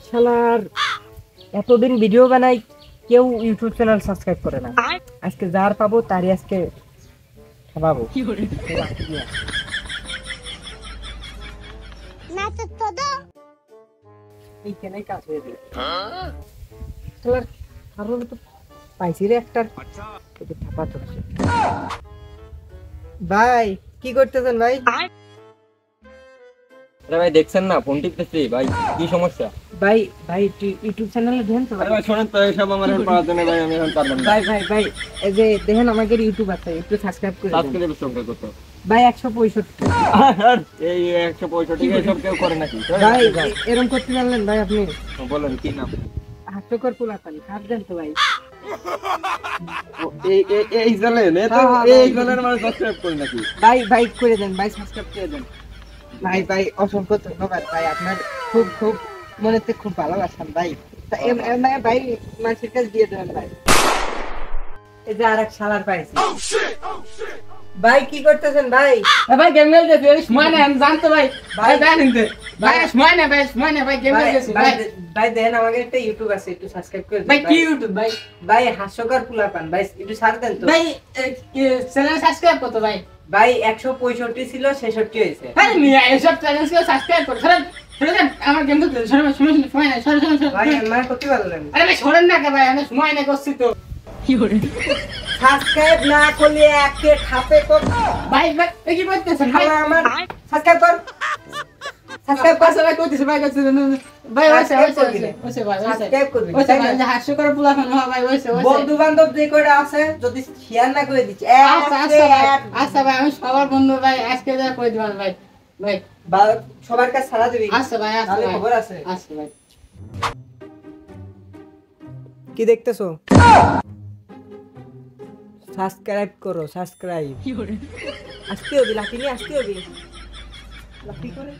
শালার এতদিন ভিডিও বানাই, কেউ ইউটিউব চ্যানেল সাবস্ক্রাইব করে না। আজকে যার পাবো তারই আজকে খাওয়াবো। এইখানেই কাজ হয়ে যাবে। শালার কারণ তো পাইছি রে একটা। ভাই কি করতেছেন ভাই? আরে ভাই দেখছেন না ফোন টিপতেছি ভাই, কি সমস্যা? ভাই ভাই ইউটিউব চ্যানেলে দেখেন তো আরে ভাই শোনেন তো, এইসব আমার এখন পাওয়ার জন্য ভাই আমি এখন পারলাম না। ভাই ভাই ভাই এই যে দেখেন আমাদের ইউটিউব আছে, একটু সাবস্ক্রাইব করে দেন সাবস্ক্রাইব সংখ্যা কত? ভাই 165। এই 165 এসব কেউ করে নাকি? ভাই এরকম করতে পারলেন ভাই আপনি? বলেন কি নাম? হাস্যকর পোলাপানি খাপ দেন তো ভাই। এই জানেন তো, এই জানেন মানে সাবস্ক্রাইব করে নাকি? ভাই ভাই করে দেন ভাই, সাবস্ক্রাইব করে দেন ভাই। ভাই অসংখ্য ধন্যবাদ ভাই, আপনার খুব খুব মনেতে খুব ভালোবাসেন ভাই। ভাই মানুষের কাছে দিয়ে দেবেন ভাই। এই যে আরেক শালার পাইছি। ভাই কি করতেছেন ভাই? ভাই গেম খেলতেছি, সময় নাই আমি জানতো ভাই। ভাই জানেন তো ভাই সময় নাই ভাই গেম খেলতেছি ভাই। ভাই দেখেন আমাদের একটা ইউটিউব আছে, একটু সাবস্ক্রাইব করে দেন ভাই কি ইউটিউব ভাই? ভাই হাস্যকর পোলাপান ভাই, একটু ছাড় দেন তো ভাই চ্যানেল সাবস্ক্রাইব কত ভাই? ভাই 165 ছিল, 66 হয়েছে। ভাই মিয়া এসব চ্যানেল সাবস্ক্রাইব করো। সরেন আমার গেম খেলতে সময় নাই। সরেন ভাই আমার করতে পারলেন? আরে ভাই সরেন না কে ভাই, আমি সময় নাই করছি তো। কি করে সাবস্ক্রাইব না করলে একে খাপে কর। ভাই ভাই এই কি করতেছেন ভাই? আমার সাবস্ক্রাইব কর, সাবস্ক্রাইব কর। সবাই কইতেছে ভাই কাছে ভাই ওইসে ভাই সাবস্ক্রাইব করবি ওইসে ভাই যে হাস্যকর পোলাপান ভাই ওইসে বন্ধু বান্ধব যে কয়টা আছে যদি শেয়ার না করে দিচ্ছি। আচ্ছা ভাই আমি সবার বন্ধু ভাই, আজকে যা কই দিবেন ভাই। ভাই সবার কাছে সারা দিবি। আচ্ছা ভাই তাহলে খবর আছে। আচ্ছা ভাই। কি দেখতেছো? সাবস্ক্রাইব করো, সাবস্ক্রাইব। আসতে হবে লাঠি নিয়ে, আসতে হবে লাঠি করে।